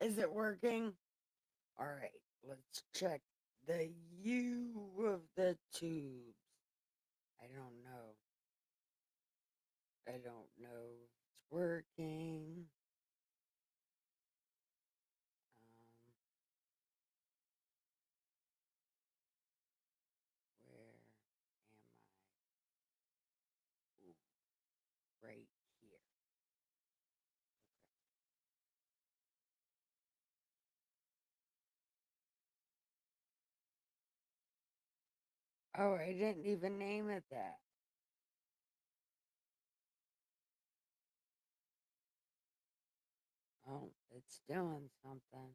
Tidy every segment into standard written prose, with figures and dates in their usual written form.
Is it working? All right, let's check the U of the tubes. I don't know. I don't know if it's working. Um, where am I? Ooh, right here. Oh, I didn't even name it that. Oh, it's doing something.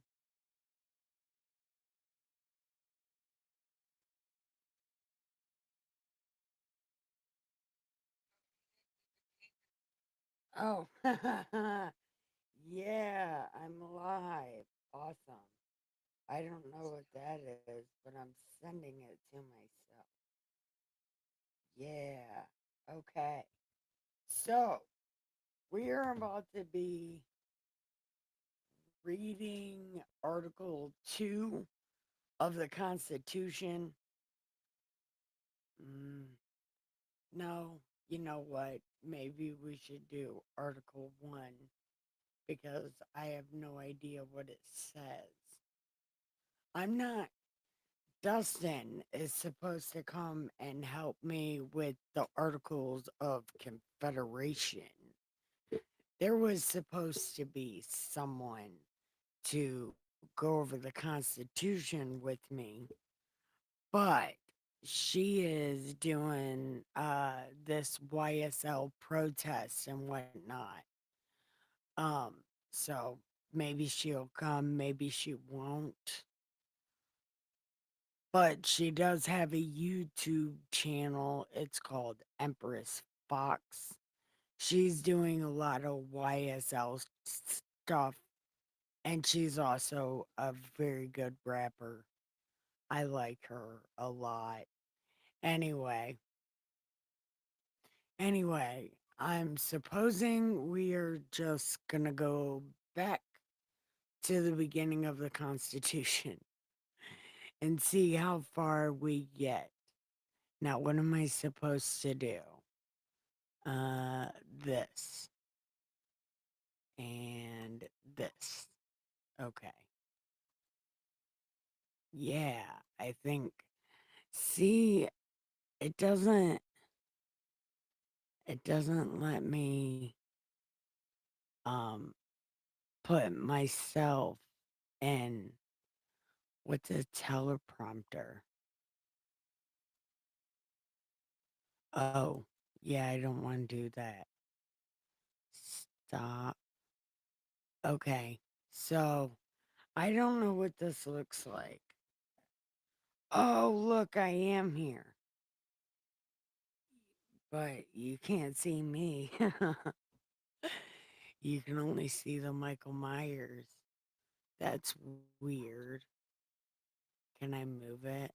Oh, yeah, I'm alive. Awesome. I don't know what that is, but I'm sending it to myself. Yeah. Okay. So, we are about to be reading Article 2 of the Constitution. Mm, no, you know what? Maybe we should do Article 1 because I have no idea what it says. I'm not. Dustin is supposed to come and help me with the Articles of Confederation. There was supposed to be someone to go over the Constitution with me, but she is doing this YSL protest and whatnot. Um, so maybe she'll come, maybe she won't. But she does have a YouTube channel. It's called Empress Fox. She's doing a lot of YSL stuff, and she's also a very good rapper. I like her a lot. Anyway, anyway, I'm supposing we are just gonna go back to the beginning of the Constitution and see how far we get. Now, what am I supposed to do? Uh, this and this. Okay. Yeah, I think. See, it doesn't. It doesn't let me um put myself in with the teleprompter. Oh, yeah, I don't want to do that. Stop. Okay, so I don't know what this looks like. Oh, look, I am here, but you can't see me. You can only see the Michael Myers. That's weird. Can I move it?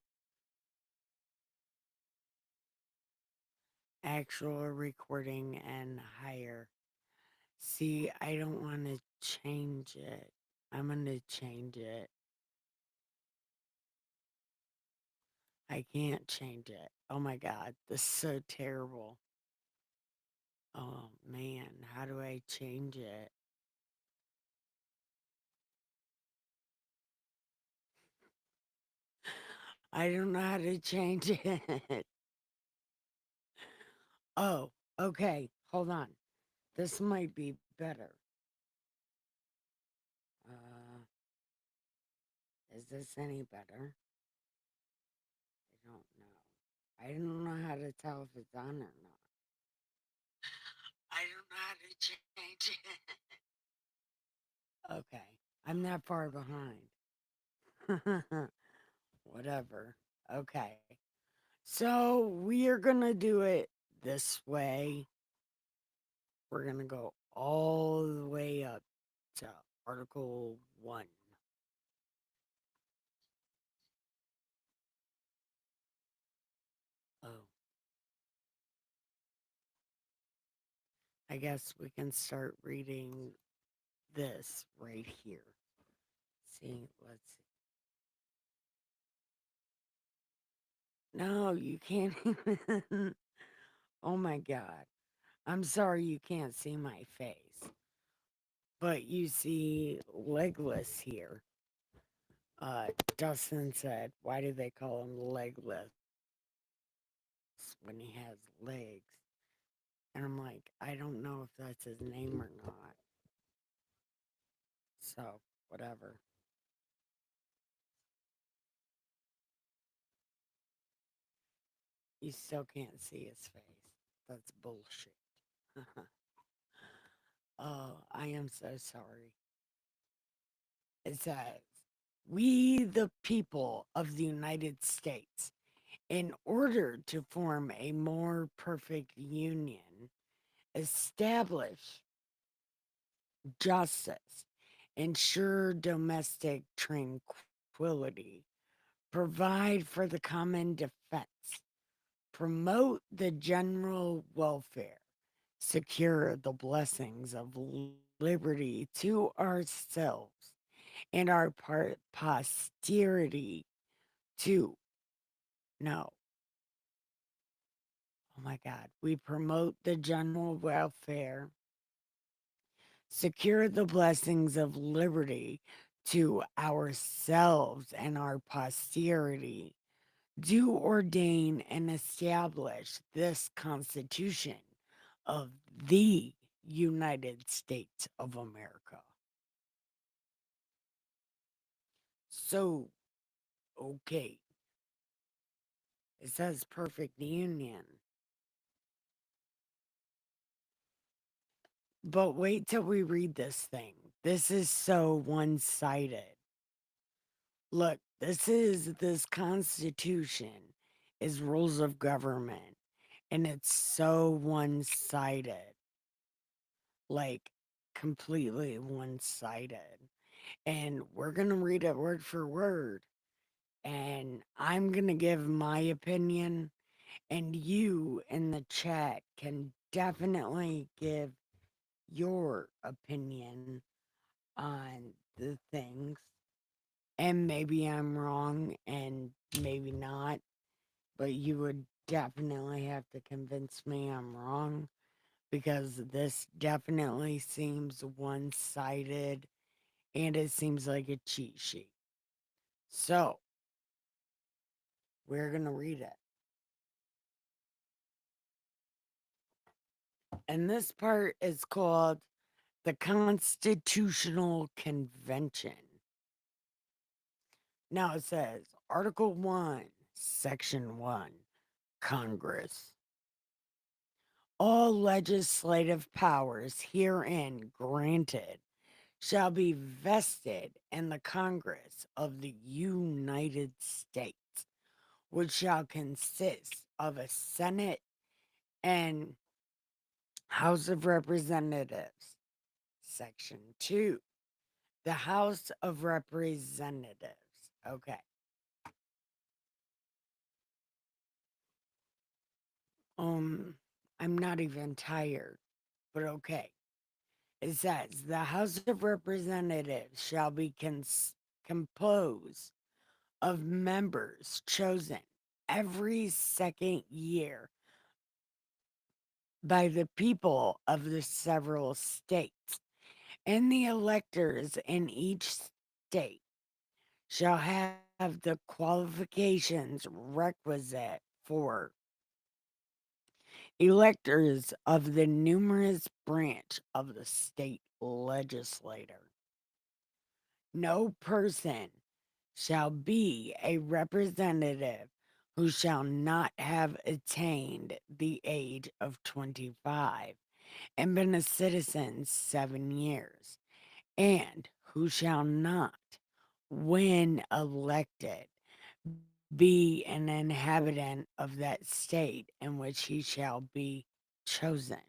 Actual recording and higher. See, I don't want to change it. I'm going to change it. I can't change it. Oh my God, this is so terrible. Oh man, how do I change it? I don't know how to change it. Oh, okay. Hold on. This might be better. Uh, is this any better? I don't know. I don't know how to tell if it's on or not. I don't know how to change it. Okay. I'm that far behind. Whatever. Okay. So we are going to do it this way. We're going to go all the way up to Article 1. Oh, I guess we can start reading this right here. See, let's see. No, you can't even. Oh my God. I'm sorry you can't see my face, but you see legless here. Dustin said, why do they call him legless when he has legs? And I'm like, I don't know if that's his name or not. So, whatever. You still can't see his face. That's bullshit. Oh, I am so sorry. It says, we, the people of the United States, in order to form a more perfect union, establish justice, ensure domestic tranquility, provide for the common defense, promote the general welfare, secure the blessings of liberty to ourselves and our posterity to no. Oh my God. We promote the general welfare, secure the blessings of liberty to ourselves and our posterity, do ordain and establish this Constitution of the United States of America. So, okay, it says perfect union. But wait till we read this thing. This is so one sided. Look, this Constitution is rules of government, and it's so one sided. Like, completely one sided. And we're going to read it word for word. And I'm going to give my opinion, and you in the chat can definitely give your opinion on the things. And maybe I'm wrong and maybe not, but you would definitely have to convince me I'm wrong because this definitely seems one sided and it seems like a cheat sheet. So, we're going to read it. And this part is called the Constitutional Convention. Now it says Article 1, Section 1, Congress. All legislative powers herein granted shall be vested in the Congress of the United States, which shall consist of a Senate and House of Representatives. Section 2, the House of Representatives. Okay. Um, I'm not even tired, but okay. It says the House of Representatives shall be composed of members chosen every second year by the people of the several states, and the electors in each state shall have the qualifications requisite for electors of the numerous branch of the state legislature. No person shall be a representative who shall not have attained the age of 25 and been a citizen 7 years, and who shall not, when elected, be an inhabitant of that state in which he shall be chosen.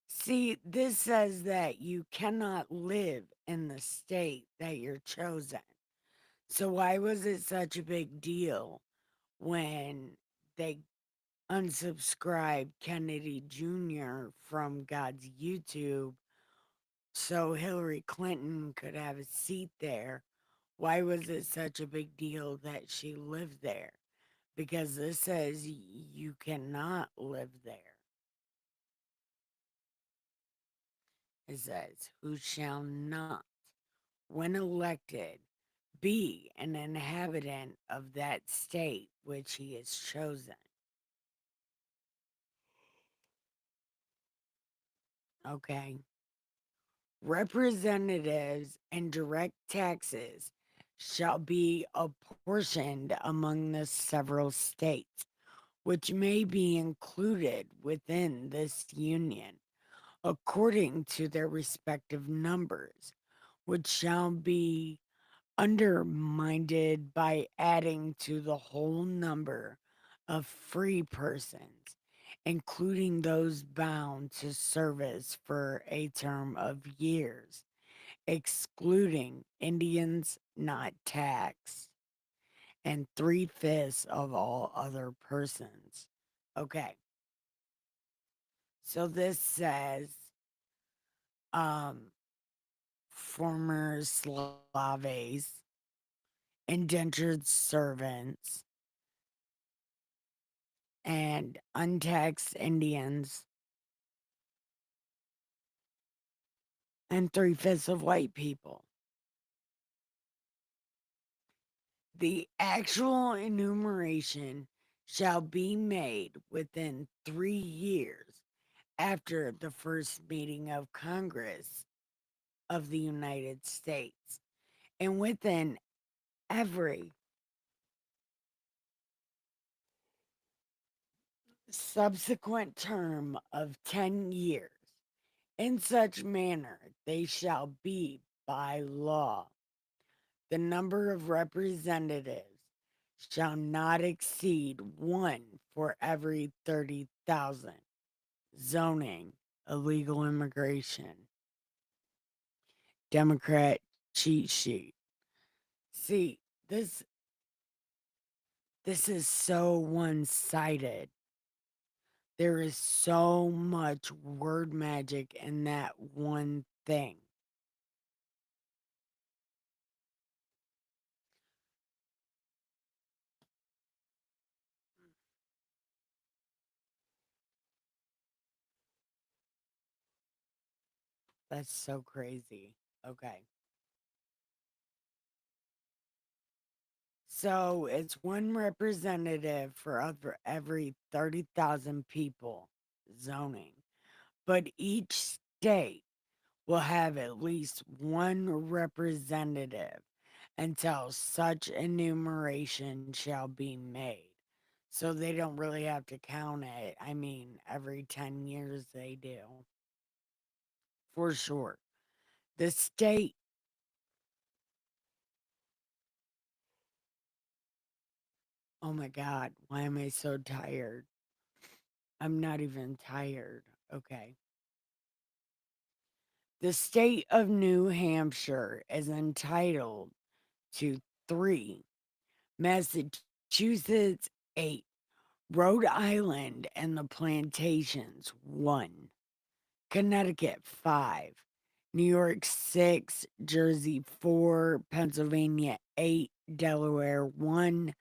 See, this says that you cannot live in the state that you're chosen. So why was it such a big deal when they unsubscribed Kennedy Jr. from God's YouTube so Hillary Clinton could have a seat there Why was it such a big deal that she lived there? Because this says you cannot live there. It says, who shall not, when elected, be an inhabitant of that state which he has chosen. Okay. Representatives and direct taxes shall be apportioned among the several states, which may be included within this union, according to their respective numbers, which shall be undermined by adding to the whole number of free persons, including those bound to service for a term of years, excluding Indians not taxed, and three-fifths of all other persons. Okay, so this says um, former Slaves, indentured servants, and untaxed Indians, and three-fifths of white people. The actual enumeration shall be made within 3 years after the first meeting of Congress of the United States, and within every subsequent term of 10 years. In such manner they shall be by law. The number of representatives shall not exceed one for every 30,000. Zoning, illegal immigration, Democrat cheat sheet. See, this this is so one-sided. There is so much word magic in that one thing. That's so crazy. Okay. So it's one representative for every 30,000 people zoning. But each state will have at least one representative until such enumeration shall be made. So they don't really have to count it. I mean, every 10 years they do. For sure. The state, oh my God, why am I so tired? I'm not even tired. Okay. The state of New Hampshire is entitled to three, Massachusetts, eight, Rhode Island and the plantations, one, Connecticut, five, New York, six, Jersey, four, Pennsylvania, eight, Delaware, one,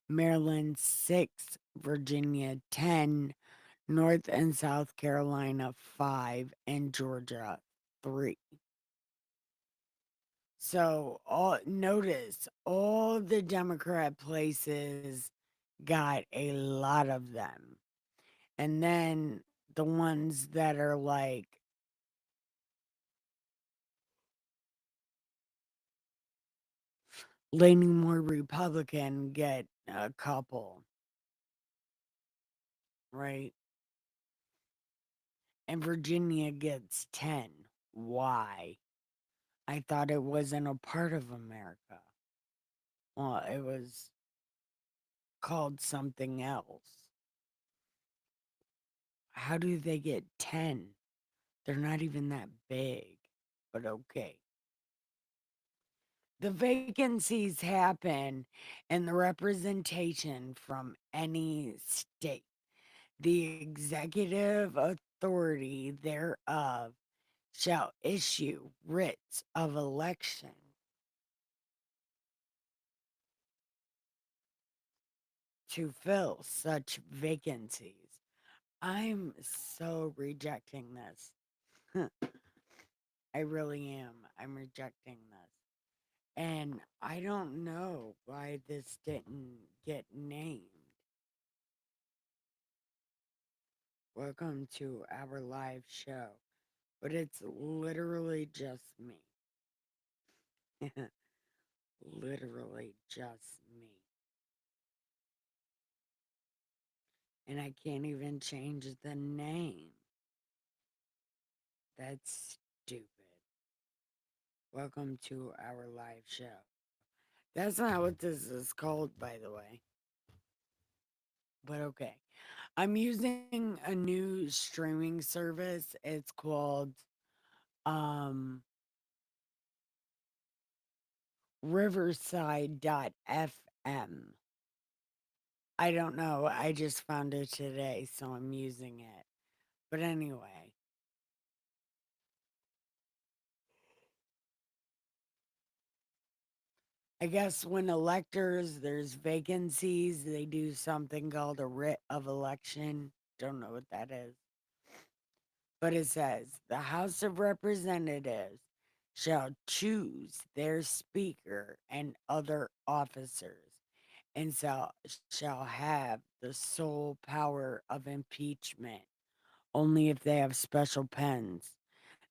Maryland, six, Virginia, 10, North and South Carolina, five, and Georgia, three. So all notice all the Democrat places got a lot of them. And then the ones that are like leaning more Republican get a couple, right? And Virginia gets 10. Why? I thought it wasn't a part of America. Well, it was called something else. How do they get 10? They're not even that big, but okay. The vacancies happen in the representation from any state. The executive authority thereof shall issue writs of election to fill such vacancies. I'm so rejecting this. I really am. I'm rejecting this. And I don't know why this didn't get named. Welcome to our live show. But it's literally just me. Literally just me. And I can't even change the name. That's stupid. Welcome to our live show. That's not what this is called, by the way. But okay. I'm using a new streaming service. It's called um Riverside.fm. I don't know. I just found it today, so I'm using it. But anyway, I guess when electors, there's vacancies, they do something called a writ of election. Don't know what that is. But it says the House of Representatives shall choose their speaker and other officers and shall have the sole power of impeachment only if they have special pens.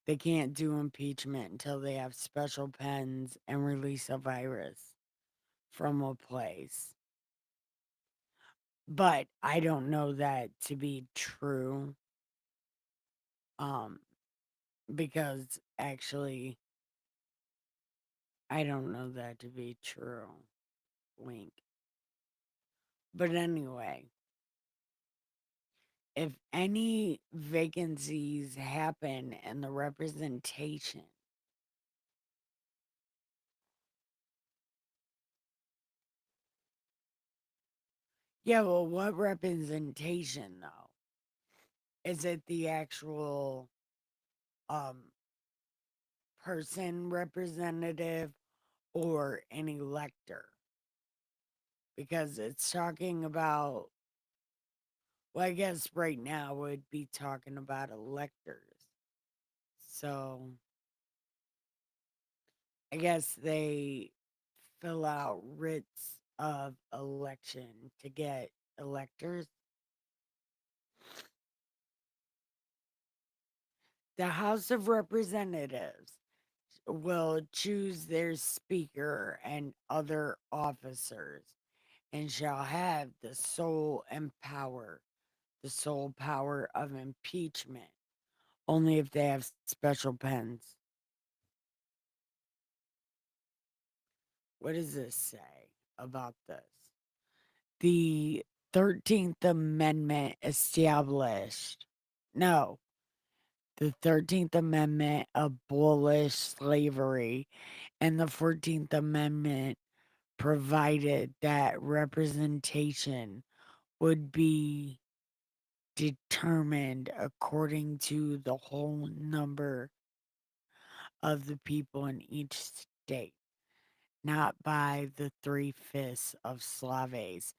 They can't do impeachment until they have special pens and release a virus from a place. But I don't know that to be true. Um, because actually I don't know that to be true. Wink. But anyway, if any vacancies happen in the representation, yeah, well, what representation though? Is it the actual um person representative or an elector? Because it's talking about, well, I guess right now would be talking about electors. So I guess they fill out writs of election to get electors. The House of Representatives will choose their speaker and other officers and shall have the sole power of impeachment only if they have special pens. What does this say about this? The 13th Amendment established. No, the 13th Amendment abolished slavery, and the 14th Amendment provided that representation would be determined according to the whole number of the people in each state, not by the 3/5 of Slaves.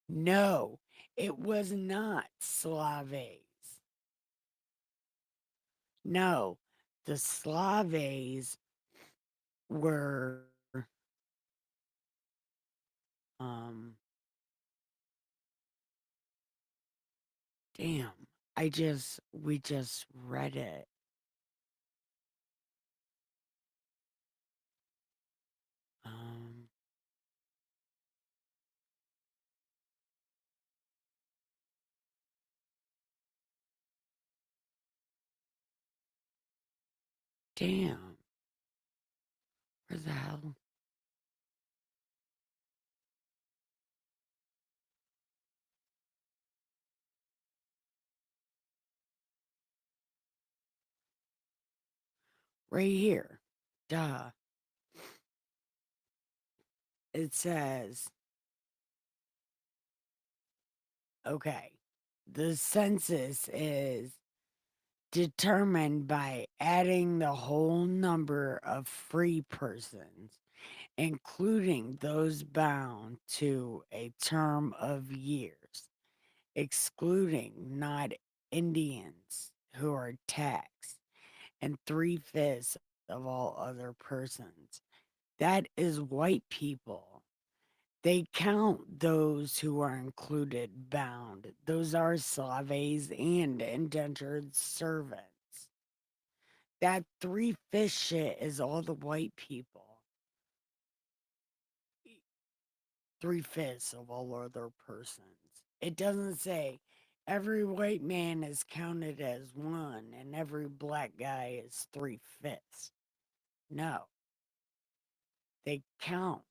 No, it was not Slaves. No, the Slaves were um damn. We just read it. Um damn. Where the hell? Right here. Duh. It says, okay. The census is determined by adding the whole number of free persons, including those bound to a term of years, excluding not Indians who are taxed, and 3/5 of all other persons. That is white people. They count those who are included bound. Those are slaves and indentured servants. That 3/5 shit is all the white people. 3/5 of all other persons. It doesn't say every white man is counted as one and every black guy is 3/5. No, they count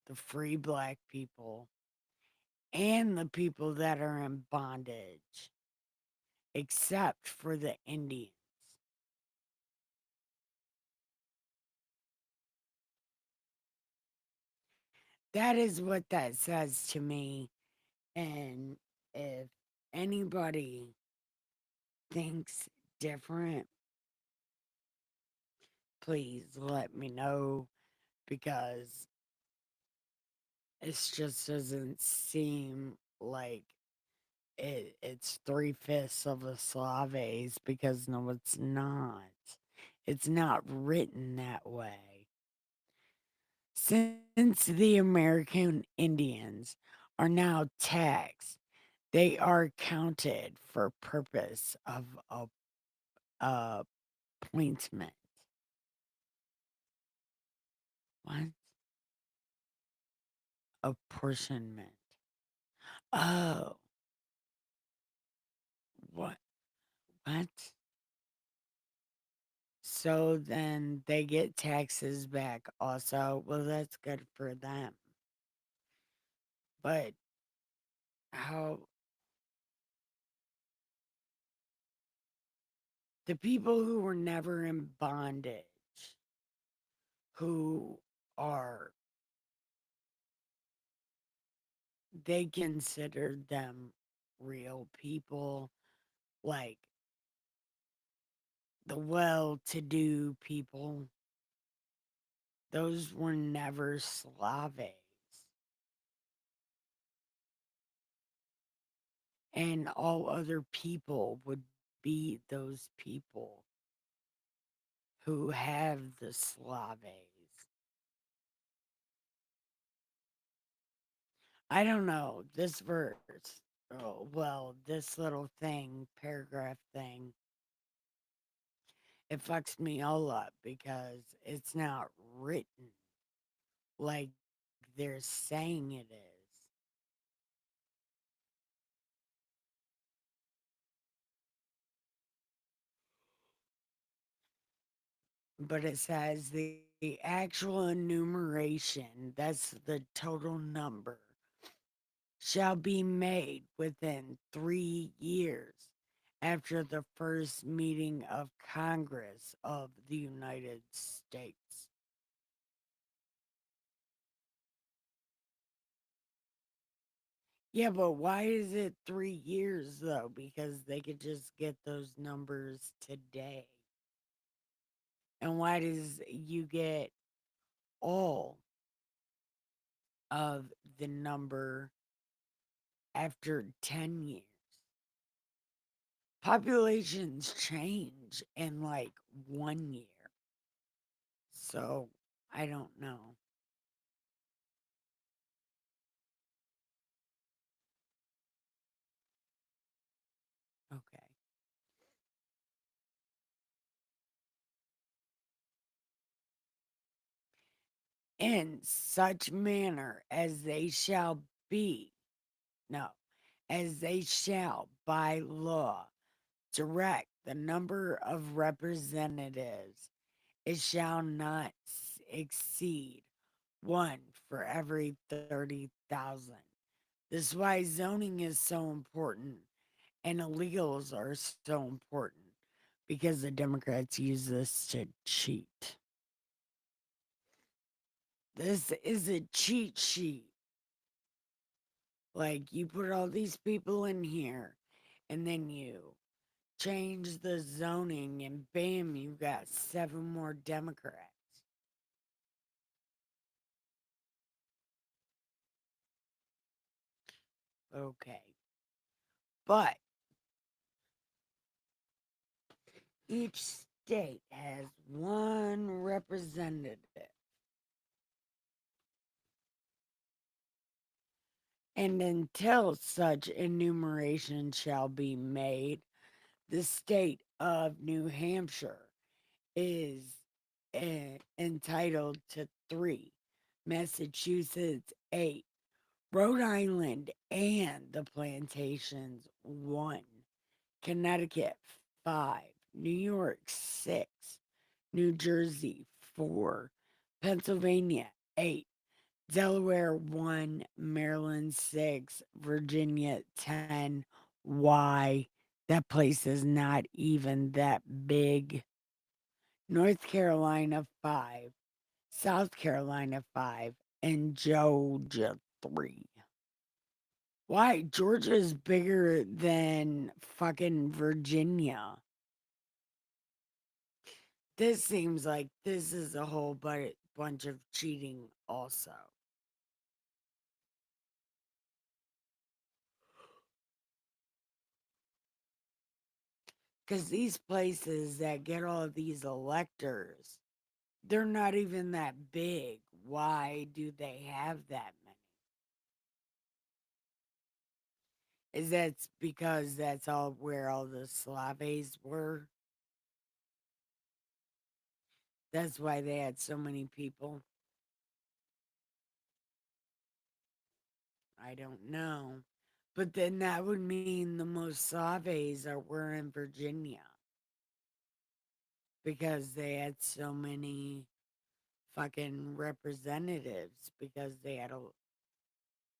the free black people and the people that are in bondage, except for the Indians. That is what that says to me. And if anybody thinks different, please let me know because it just doesn't seem like it's 3/5 of the Slaves because no, it's not. It's not written that way. Since the American Indians are now taxed, they are counted for purpose of appointment. What? Apportionment. Oh, what? What? So then they get taxes back also. Well, that's good for them. But how the people who were never in bondage, who are, they considered them real people, like the well to do people, those were never Slaves. And all other people would be those people who have the Slaves. I don't know. This verse, oh, well, this little thing, paragraph thing, it fucks me all up because it's not written like they're saying it is. But it says the actual enumeration, that's the total number, shall be made within 3 years after the first meeting of Congress of the United States. Yeah, but why is it 3 years though? Because they could just get those numbers today. And why does you get all of the number after 10 years? Populations change in like 1 year. So I don't know. Okay. In such manner as they shall be, no, as they shall by law direct the number of representatives, it shall not exceed one for every 30,000. This is why zoning is so important and illegals are so important because the Democrats use this to cheat. This is a cheat sheet. Like you put all these people in here and then you change the zoning, and bam, you got seven more Democrats. Okay. But each state has one representative. And until such enumeration shall be made, the state of New Hampshire is entitled to three, Massachusetts 8, Rhode Island and the Plantations 1, Connecticut 5, New York 6, New Jersey 4, Pennsylvania 8, Delaware 1, Maryland 6, Virginia 10. Why? That place is not even that big. North Carolina 5, South Carolina 5, and Georgia 3. Why? Georgia is bigger than fucking Virginia. This seems like this is a whole bunch of cheating, also. Because these places that get all of these electors, they're not even that big. Why do they have that many? Is that because that's all where all the Slaves were? That's why they had so many people. I don't know. But then that would mean the most Slaves were in Virginia because they had so many fucking representatives because they had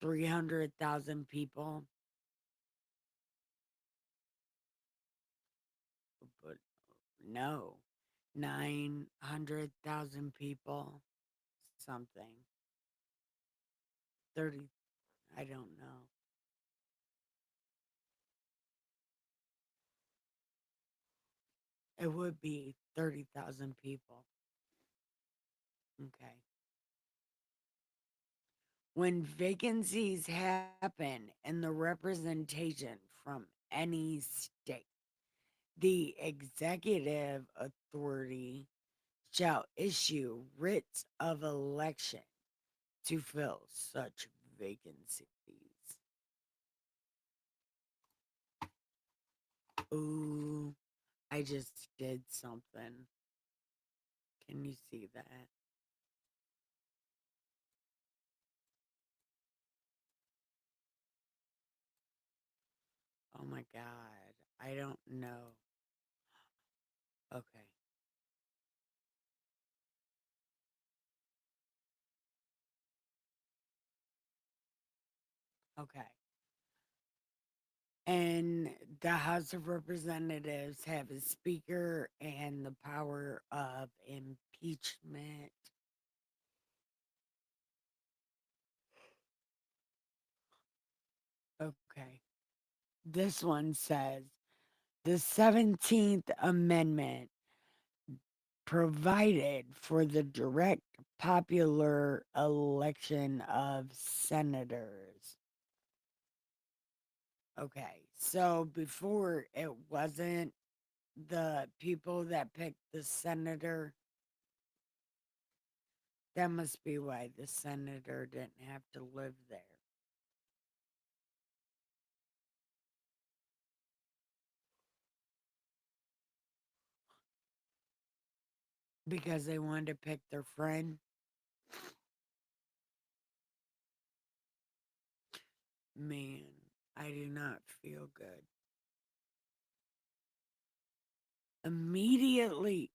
300,000 people. But no, 900,000 people, something. 30, I don't know. It would be 30,000 people. Okay. When vacancies happen in the representation from any state, the executive authority shall issue writs of election to fill such vacancies. Ooh, I just did something. Can you see that? Oh my God. I don't know. Okay. Okay. And the House of Representatives have a speaker and the power of impeachment. Okay. This one says the 17th Amendment provided for the direct popular election of senators. Okay. So before it wasn't the people that picked the senator. That must be why the senator didn't have to live there. Because they wanted to pick their friend. Man, I do not feel good. Immediately,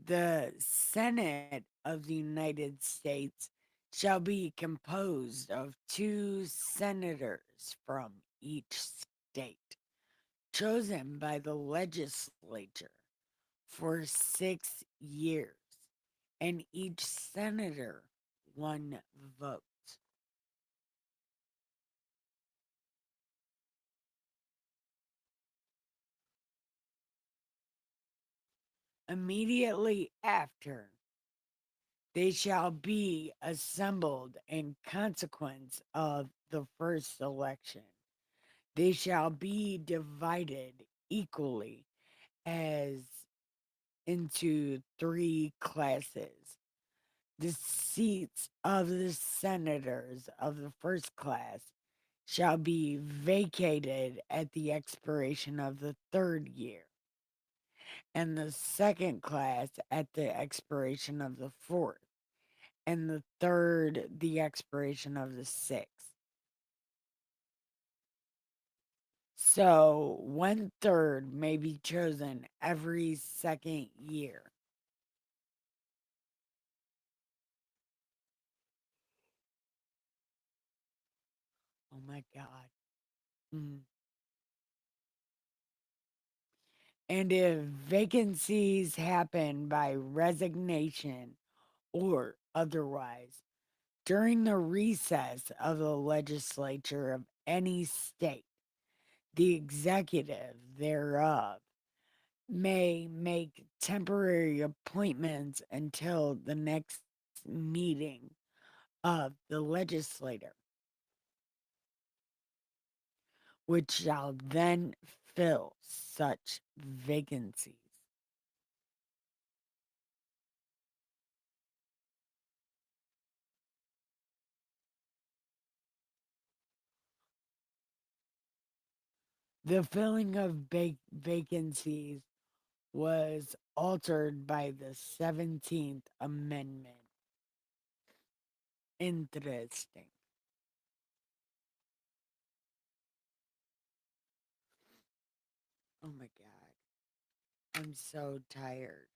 the Senate of the United States shall be composed of two senators from each state, chosen by the legislature for 6 years, and each senator one vote. Immediately after, they shall be assembled in consequence of the first election. They shall be divided equally as into three classes. The seats of the senators of the first class shall be vacated at the expiration of the third year, and the second class at the expiration of the fourth, and the third the expiration of the sixth. So one third may be chosen every second year. Oh my God. Mm. And if vacancies happen by resignation or otherwise during the recess of the legislature of any state, the executive thereof may make temporary appointments until the next meeting of the legislature, which shall then fill such vacancies. The filling of vacancies was altered by the 17th Amendment. Interesting. Oh my God. I'm so tired.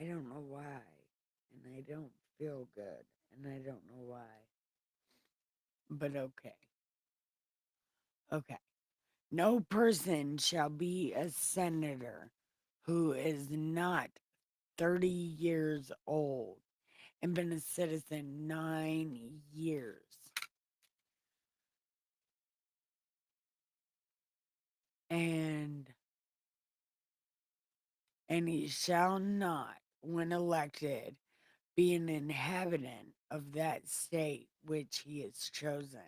I don't know why. And I don't feel good. And I don't know why. But okay. Okay. No person shall be a senator who is not 30 years old and been a citizen 9 years. And he shall not, when elected, be an inhabitant of that state which he has chosen.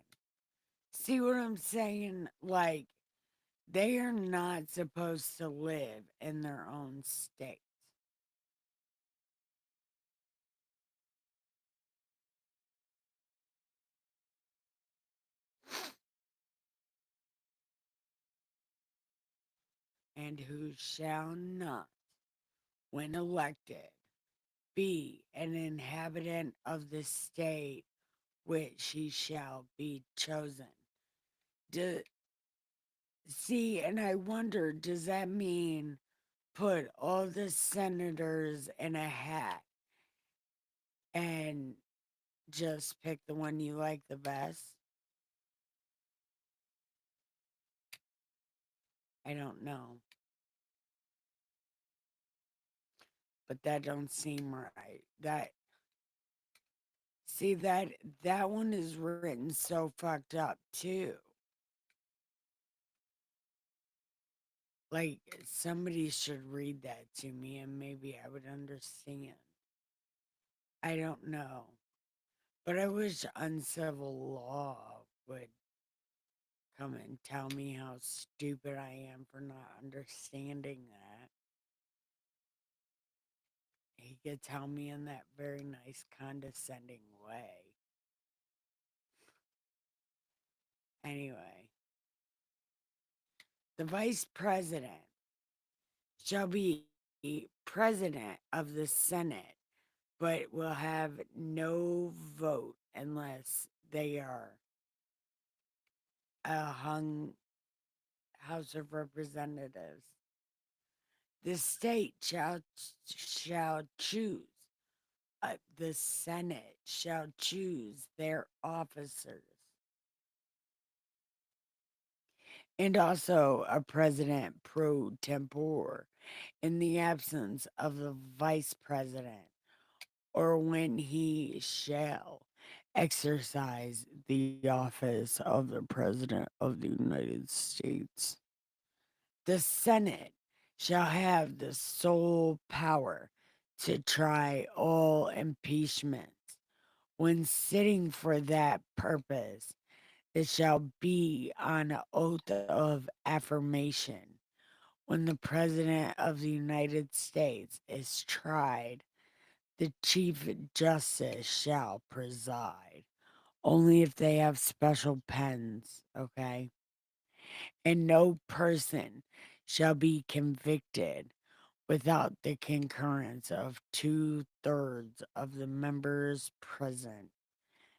See what I'm saying? Like, they are not supposed to live in their own state. And who shall not, when elected, be an inhabitant of the state which he shall be chosen. Do, see, and I wonder, does that mean put all the senators in a hat and just pick the one you like the best? I don't know. But that don't seem right. That see that one is written so fucked up too. Like somebody should read that to me and maybe I would understand. I don't know. But I wish uncivil law would come and tell me how stupid I am for not understanding that. He could tell me in that very nice, condescending way. Anyway, the vice president shall be president of the Senate, but will have no vote unless they are a hung House of Representatives. The state shall choose. The Senate shall choose their officers, and also a president pro tempore in the absence of the vice president, or when he shall exercise the office of the president of the United States. The Senate shall have the sole power to try all impeachments. When sitting for that purpose, it shall be on an oath of affirmation. When the President of the United States is tried, the Chief Justice shall preside. Only if they have special pens, okay? And no person shall be convicted without the concurrence of 2/3 of the members present.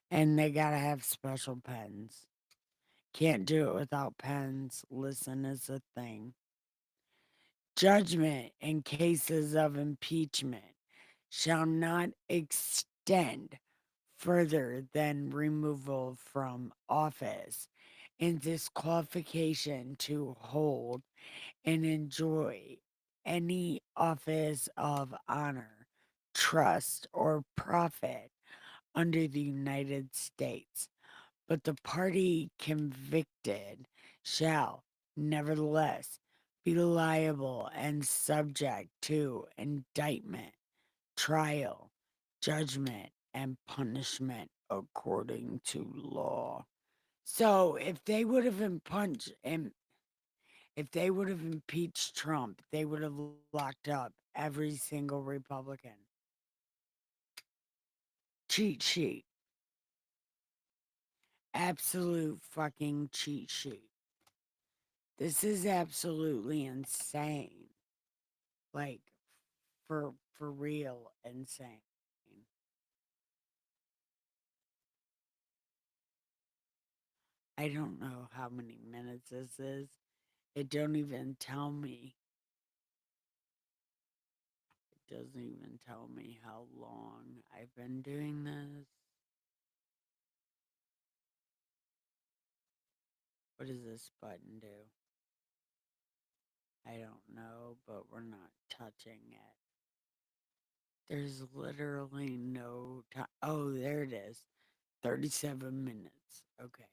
And they gotta have special pens. Can't do it without pens. Listen is a thing. Judgment in cases of impeachment shall not extend further than removal from office and disqualification to hold and enjoy any office of honor, trust, or profit under the United States. But the party convicted shall, nevertheless, be liable and subject to indictment, trial, judgment, and punishment according to law. So if they would have impeached Trump, they would have locked up every single Republican. Cheat sheet. Absolute fucking cheat sheet. This is absolutely insane. Like for real insane. I don't know how many minutes this is. It don't even tell me. It doesn't even tell me how long I've been doing this. What does this button do? I don't know, but we're not touching it. There's literally no time. Oh, there it is. 37 minutes. Okay.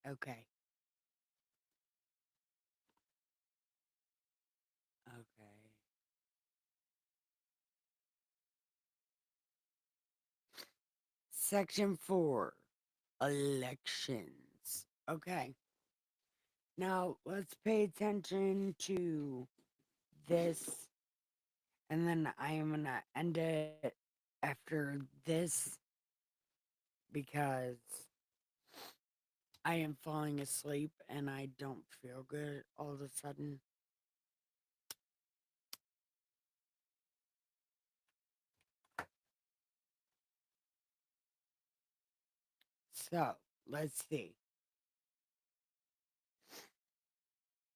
Okay. Okay. Section 4, elections. Okay. Now let's pay attention to this, and then I am going to end it after this because I am falling asleep and I don't feel good all of a sudden. So let's see.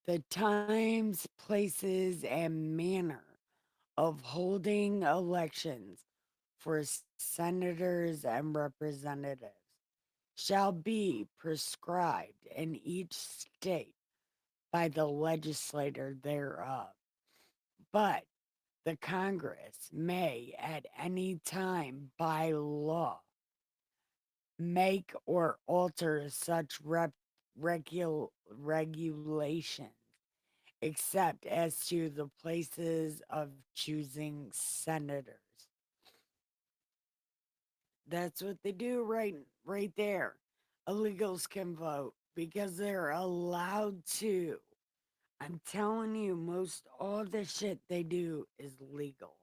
The times, places, and manner of holding elections for senators and representatives shall be prescribed in each state by the legislator thereof. But the Congress may at any time by law make or alter such regulations except as to the places of choosing senators. That's what they do right there. Illegals can vote because they're allowed to. I'm telling you, most all the shit they do is legal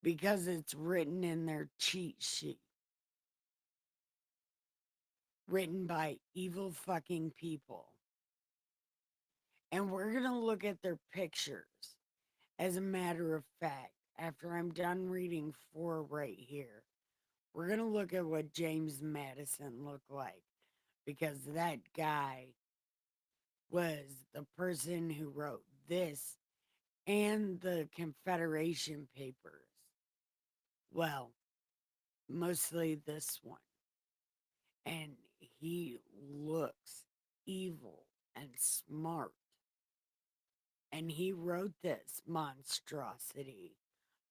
because it's written in their cheat sheet, written by evil fucking people. And we're gonna look at their pictures. As a matter of fact, after I'm done reading 4 right here, we're gonna look at what James Madison looked like because that guy was the person who wrote this and the Confederation Papers. Well, mostly this one. And he looks evil and smart. And he wrote this monstrosity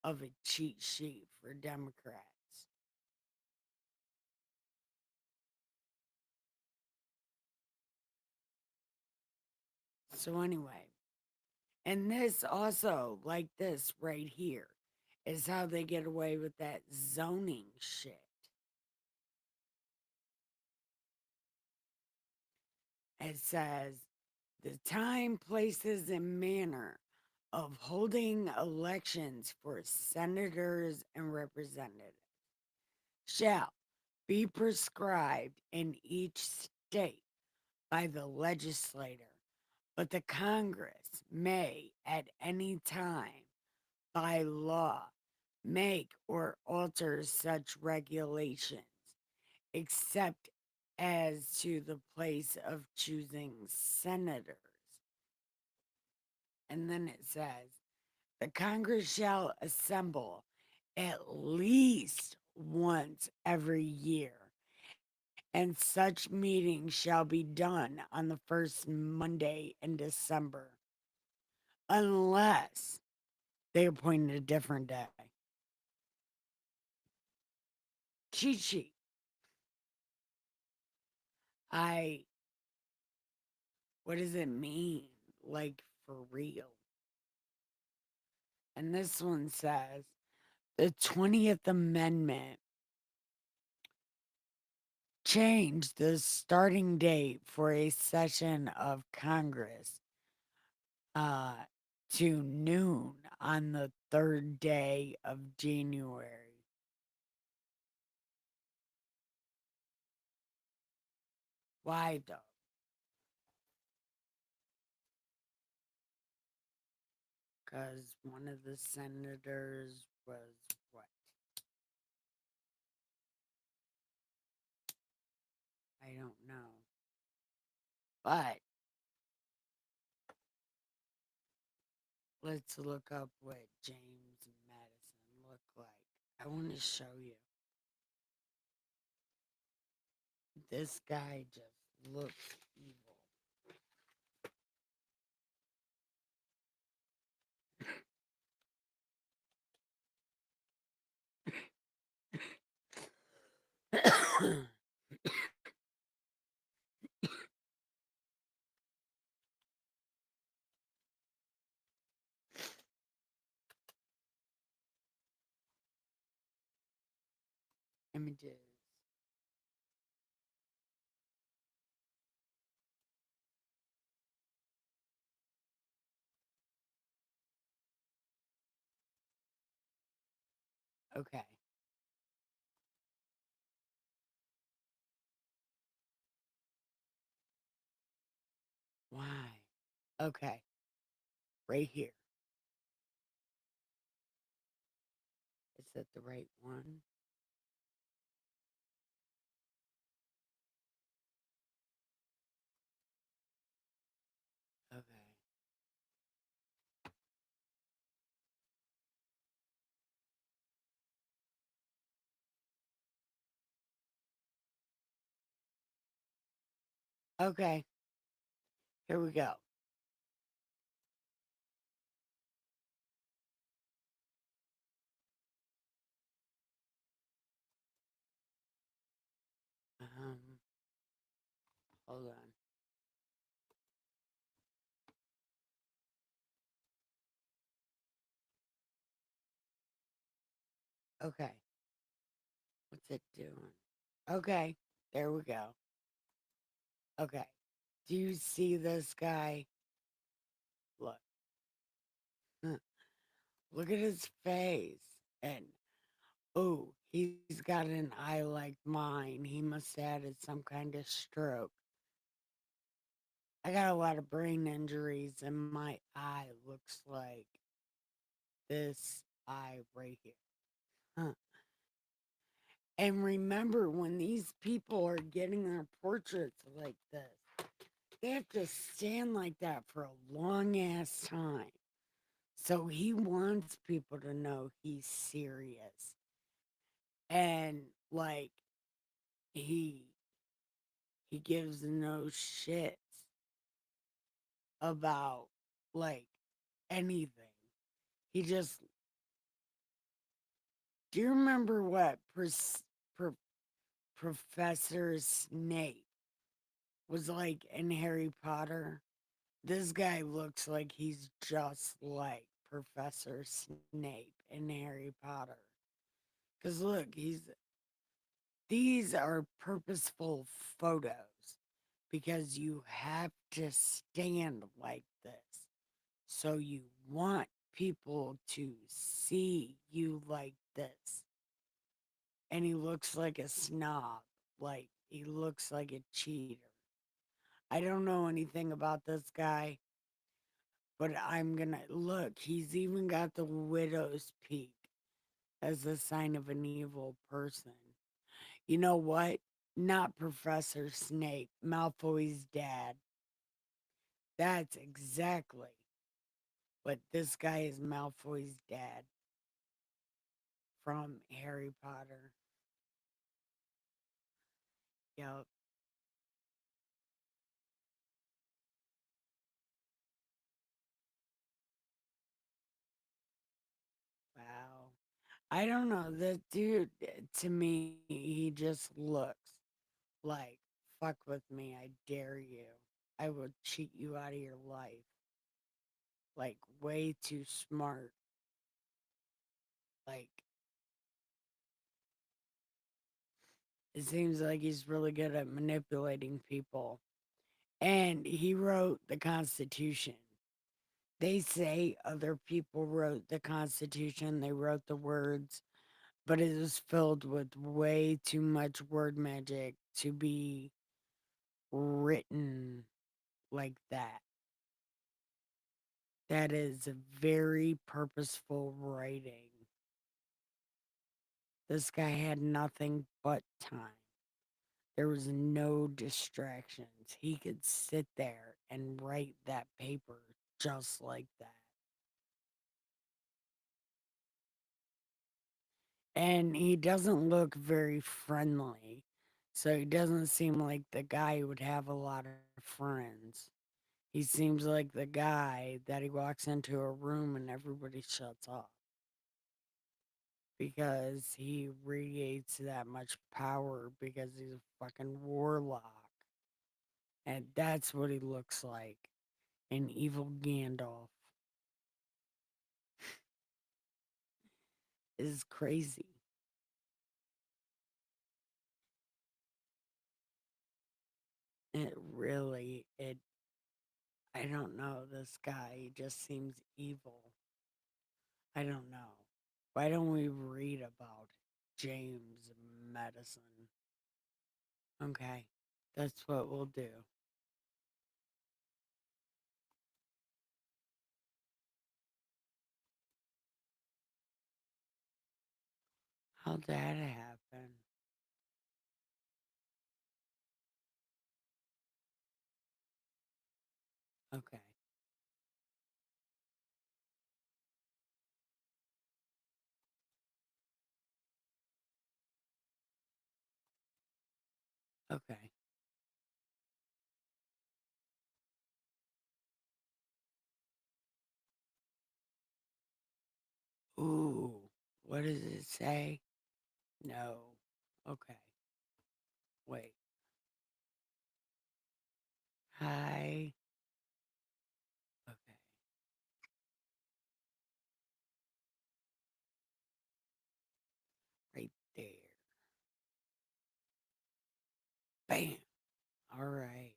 of a cheat sheet for Democrats. So, anyway, and this also, like this right here, is how they get away with that zoning shit. It says the time, places, and manner of holding elections for senators and representatives shall be prescribed in each state by the legislator, but the Congress may at any time by law make or alter such regulations except as to the place of choosing senators. And then it says, the Congress shall assemble at least once every year, and such meeting shall be done on the first Monday in December, unless they appoint a different day. Cheat sheet. I, what does it mean? Like, for real. And this one says the 20th Amendment changed the starting date for a session of Congress uh, to noon on the third day of January. Why though? Because one of the senators was what? I don't know. But let's look up what James and Madison look like. I want to show you. This guy just looks evil. Images. Okay. Why? Okay. Right here. Is that the right one? Okay. Okay. Here we go. Um, hold on. Okay. What's it doing? Okay. There we go. Okay. Do you see this guy? Look. Look at his face. And oh, he's got an eye like mine. He must have had some kind of stroke. I got a lot of brain injuries, and my eye looks like this eye right here. Huh. And remember, when these people are getting their portraits like this, they have to stand like that for a long ass time. So he wants people to know he's serious. And like he he gives no shits about like anything. He just, do you remember what Pro- Professor Snape was like in Harry Potter? This guy looks like he's just like Professor Snape in Harry Potter. Cause look, these are purposeful photos because you have to stand like this. So you want people to see you like this. And he looks like a snob. Like he looks like a cheater. I don't know anything about this guy, but I'm gonna look. He's even got the widow's peak as a sign of an evil person. You know what? Not Professor Snape, Malfoy's dad. That's exactly what this guy is, Malfoy's dad from Harry Potter. Yep. Wow. I don't know. The dude, to me, he just looks like, fuck with me. I dare you. I will cheat you out of your life. Like, way too smart. Like, it seems like he's really good at manipulating people. And he wrote the Constitution. They say other people wrote the Constitution, they wrote the words, but it is filled with way too much word magic to be written like that. That is very purposeful writing. This guy had nothing but time. There was no distractions. He could sit there and write that paper just like that. And he doesn't look very friendly. So he doesn't seem like the guy who would have a lot of friends. He seems like the guy that he walks into a room and everybody shuts off because he radiates that much power because he's a fucking warlock. And that's what he looks like, an evil Gandalf. Is crazy. It I don't know, this guy just seems evil. I don't know. Why don't we read about James Madison? Okay, that's what we'll do. How'd that happen? Okay, okay. Ooh, what does it say? No. Okay, wait. Hi. Okay, right there. Bam. All right.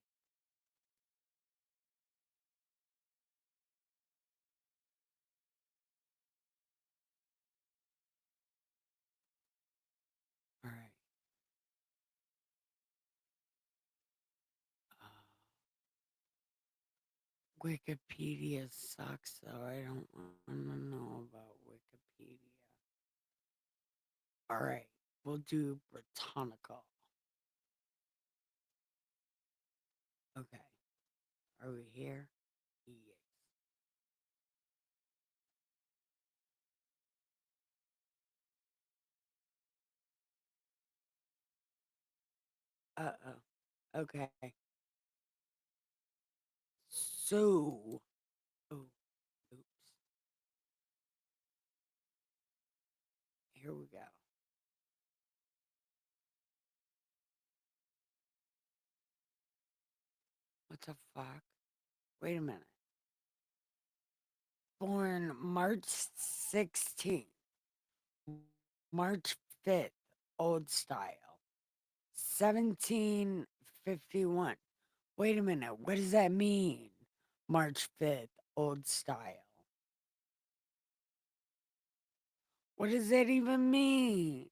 All right. Wikipedia sucks, though. I don't want to know about Wikipedia. All right, we'll do Britannica. Okay, are we here? Yes. Uh-oh. Okay. So, oh, oops. Here we go. What the fuck? Wait a minute. Born March 16th, March 5th, old style. 1751. Wait a minute. What does that mean? March 5th, old style. What does that even mean?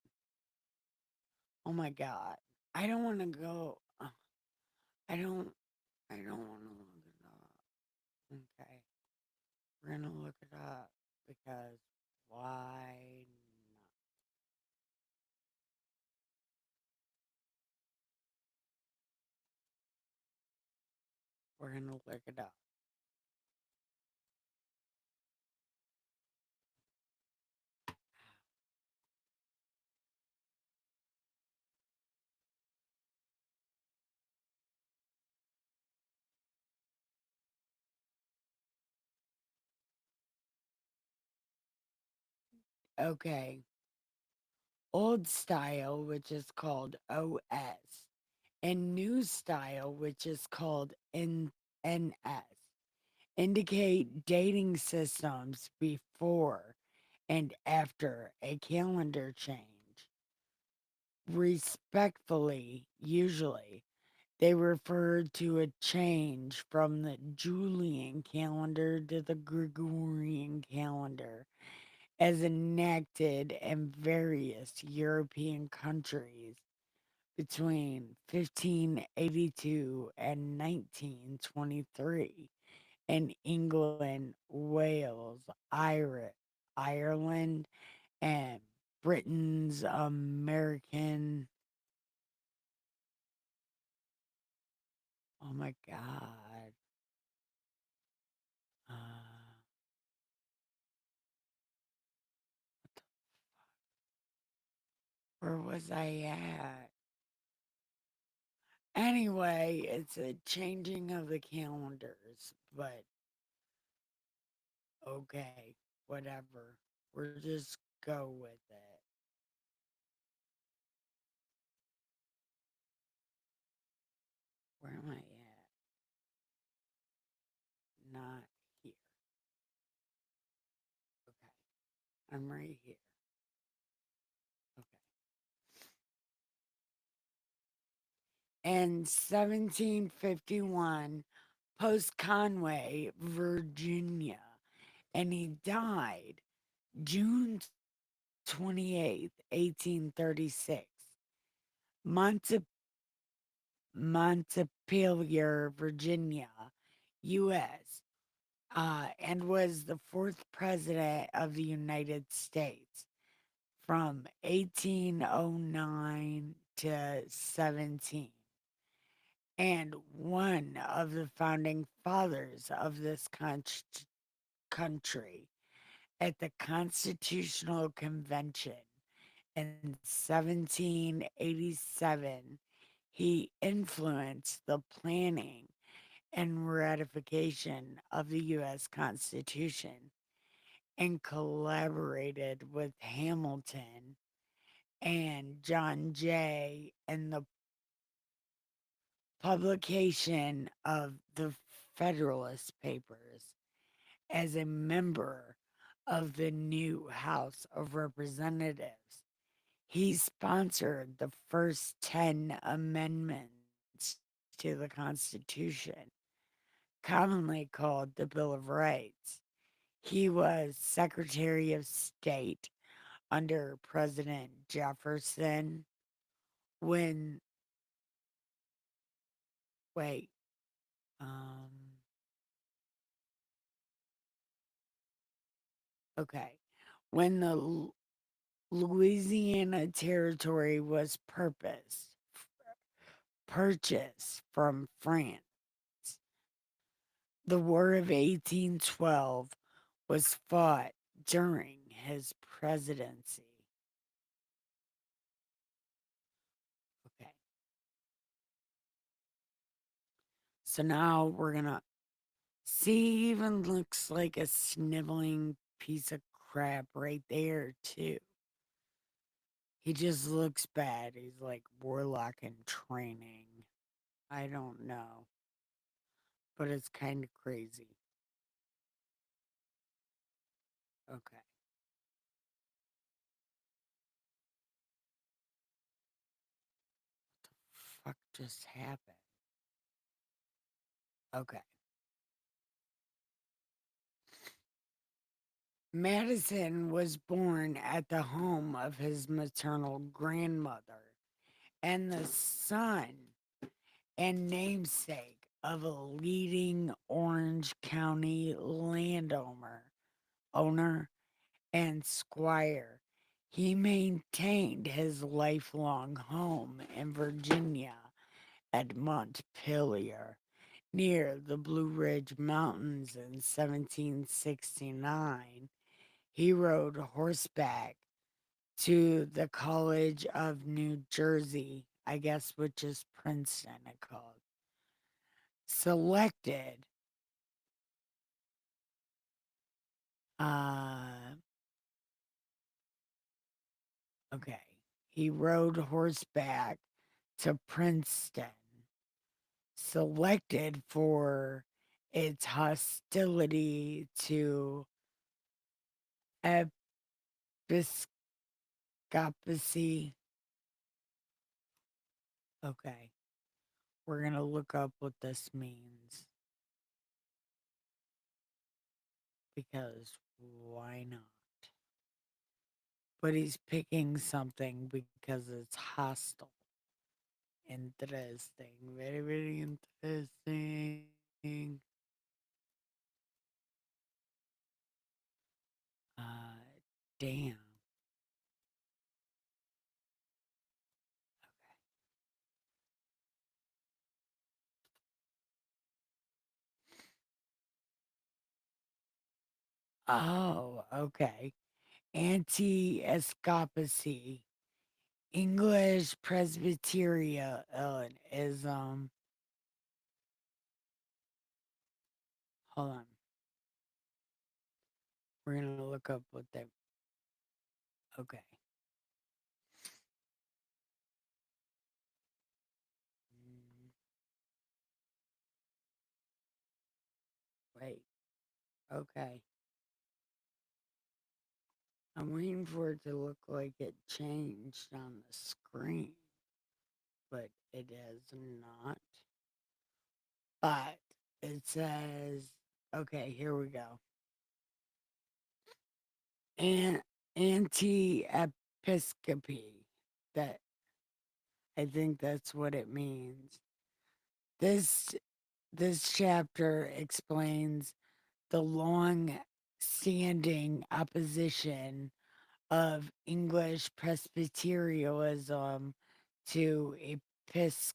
Oh my God. I don't want to go. I don't. I don't want to look it up. Okay. We're gonna look it up because why not? We're gonna look it up. Okay. Old style, which is called OS, and new style, which is called NS, indicate dating systems before and after a calendar change. Respectfully, usually, they refer to a change from the Julian calendar to the Gregorian calendar as enacted in various European countries between 1582 and 1923 in England, Wales, Ireland, and Britain's American. Oh my God. Uh, where was I at? Anyway, it's a changing of the calendars, but okay, whatever. We'll just go with it. Where am I at? Not here. Okay, I'm right here. Okay. In 1751, post Conway, Virginia, and he died June 28th, 1836. Monte- Montpelier, Virginia, U.S., and was the fourth president of the United States from 1809 to 17, and one of the founding fathers of this country. At the Constitutional Convention in 1787, he influenced the planning and ratification of the U.S. Constitution and collaborated with Hamilton and John Jay in the publication of the Federalist Papers as a member of the new House of Representatives. He sponsored the first 10 amendments to the Constitution, commonly called the Bill of Rights. He was Secretary of State under President Jefferson when, wait, um, okay, when the Louisiana Territory was purchased from France. The War of 1812 was fought during his presidency. Okay, so now we're gonna see, even looks like a sniveling piece of crap right there, too. He just looks bad. He's like warlock in training. I don't know. but it's kind of crazy. Okay. Fuck just happened? Okay. Madison was born at the home of his maternal grandmother and the son and namesake of a leading Orange County owner and squire. He maintained his lifelong home in Virginia at Montpelier near the Blue Ridge Mountains in 1769. He rode horseback to the College of New Jersey, I guess, which is Princeton, it called. Selected, uh, okay, he rode horseback to Princeton, selected for its hostility to episcopacy. Okay, we're gonna look up what this means because why not? But he's picking something because it's hostile. Interesting. Very, very interesting. Damn. Oh, okay. Anti escopacy. English Presbyterian is, hold on. We're going to look up what they, okay. Mm, wait. Okay. I'm waiting for it to look like it changed on the screen, but it has not. But it says, okay, here we go. And anti-episcopacy. That I think that's what it means. This this chapter explains the long-standing opposition of English Presbyterianism to episcopacy.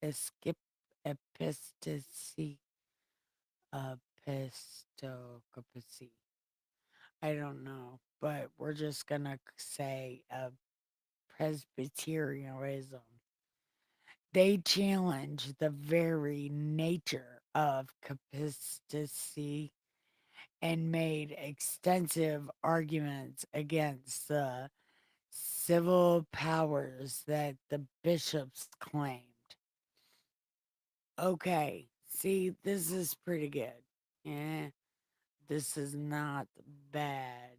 Escip episcopacy. Episcopacy. I don't know, but we're just gonna say Presbyterianism. They challenge the very nature of capacity and made extensive arguments against the civil powers that the bishops claimed. Okay, see, this is pretty good. Yeah, this is not bad.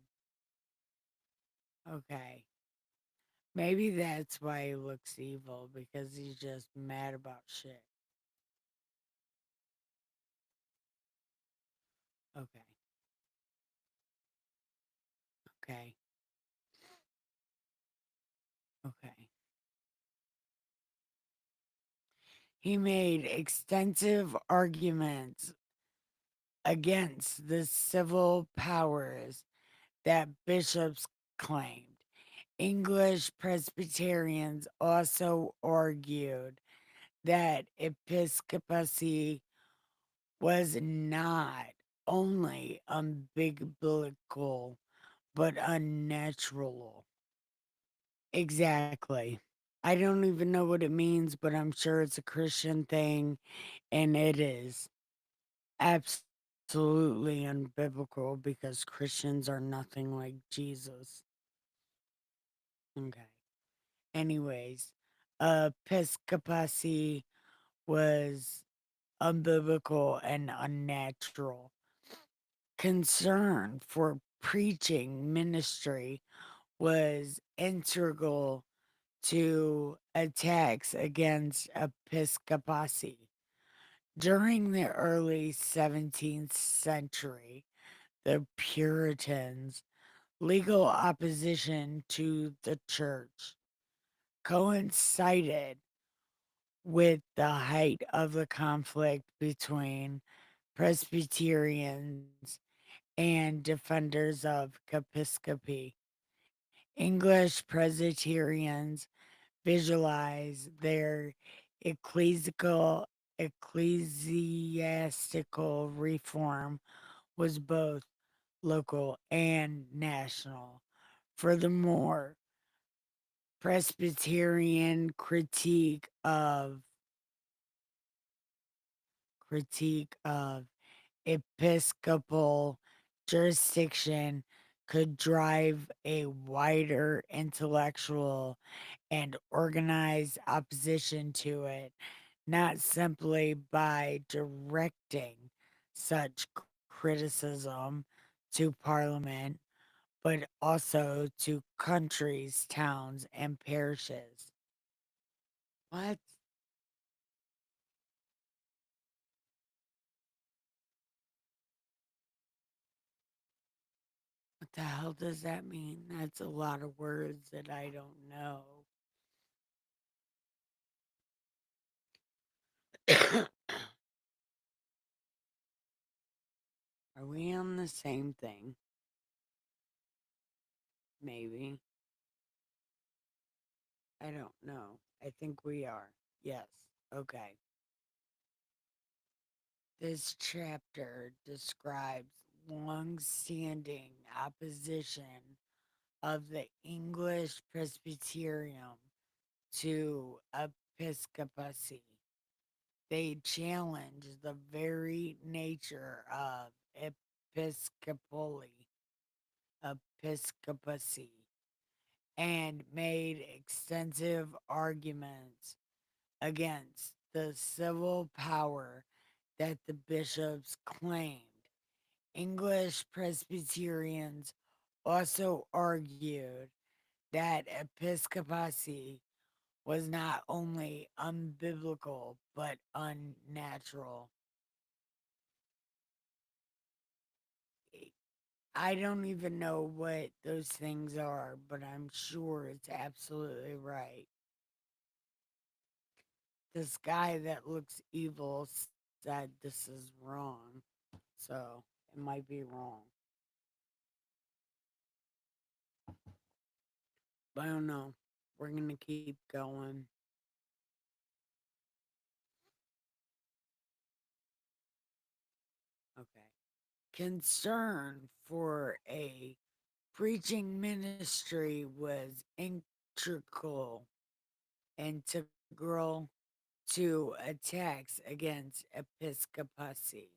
Okay. Maybe that's why he looks evil because he's just mad about shit. Okay. Okay. Okay. He made extensive arguments against the civil powers that bishops claimed. English Presbyterians also argued that episcopacy was not only unbiblical but unnatural. Exactly. I don't even know what it means, but I'm sure it's a Christian thing, and it is absolutely unbiblical because Christians are nothing like Jesus. Okay. Anyways, episcopacy was unbiblical and unnatural. Concern for preaching ministry was integral to attacks against episcopacy. During the early 17th century, the Puritans' legal opposition to the church coincided with the height of the conflict between Presbyterians and defenders of episcopacy. English Presbyterians visualize their ecclesiastical ecclesiastical reform was both local and national. Furthermore, Presbyterian critique of episcopal jurisdiction could drive a wider intellectual and organized opposition to it, not simply by directing such criticism to Parliament, but also to countries, towns, and parishes. What? What the hell does that mean? That's a lot of words that I don't know. Are we on the same thing? Maybe. I don't know. I think we are. Yes. Okay. This chapter describes long-standing opposition of the English Presbyterian to episcopacy. They challenge the very nature of episcopally episcopacy and made extensive arguments against the civil power that the bishops claimed. English Presbyterians also argued that episcopacy was not only unbiblical but unnatural. I don't even know what those things are, but I'm sure it's absolutely right. This guy that looks evil said this is wrong, so it might be wrong. But I don't know. We're gonna keep going. Okay. Concern for a preaching ministry was integral to attacks against episcopacy.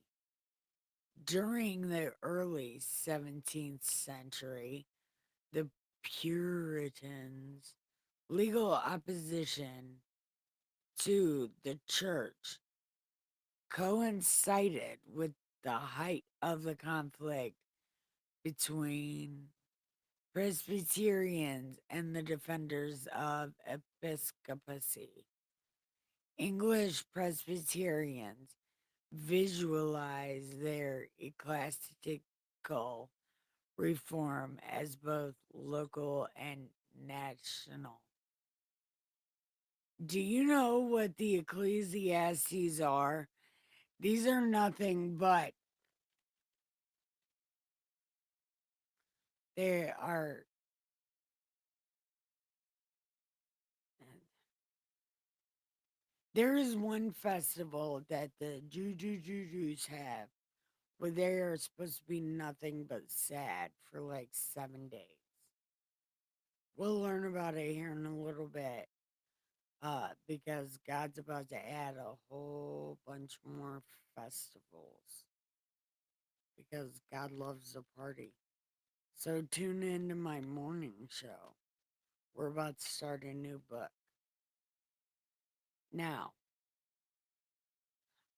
During the early 17th century, the Puritans' legal opposition to the church coincided with the height of the conflict between Presbyterians and the defenders of episcopacy. English Presbyterians visualize their ecclesiastical reform as both local and national. Do you know what the Ecclesiastes are? These are nothing but they are there is one festival that the Jews have where they are supposed to be nothing but sad for like 7 days. We'll learn about it here in a little bit. Because God's about to add a whole bunch more festivals because God loves a party. So tune into my morning show. We're about to start a new book. Now,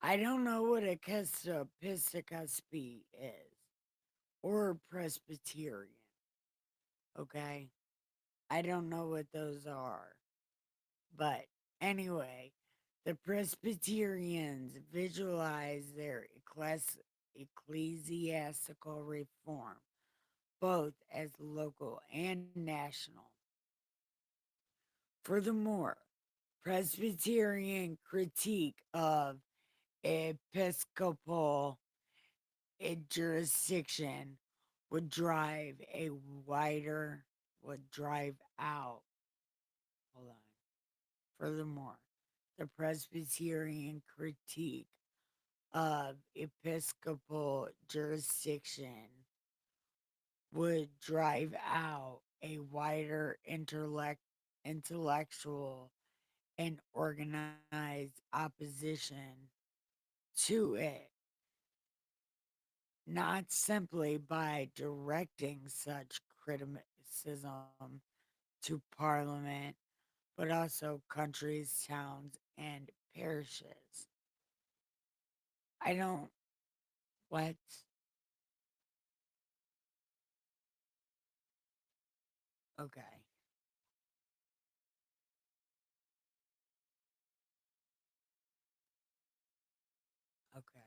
I don't know what a Episcopal is or Presbyterian, okay? I don't know what those are. But anyway, the Presbyterians visualize their ecclesiastical reform both as local and national. Furthermore, Presbyterian critique of episcopal jurisdiction would drive a wider, would drive out, hold on. Furthermore, the Presbyterian critique of episcopal jurisdiction would drive out a wider intellectual and organized opposition to it, not simply by directing such criticism to Parliament, but also countries, towns, and parishes. I don't, what? Okay, okay.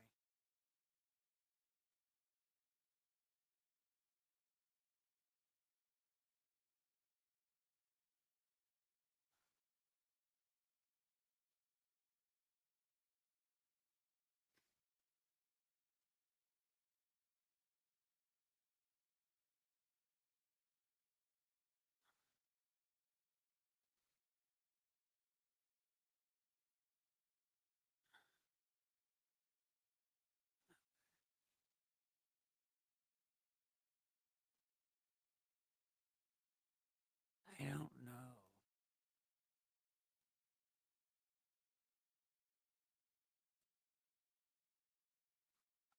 I don't know.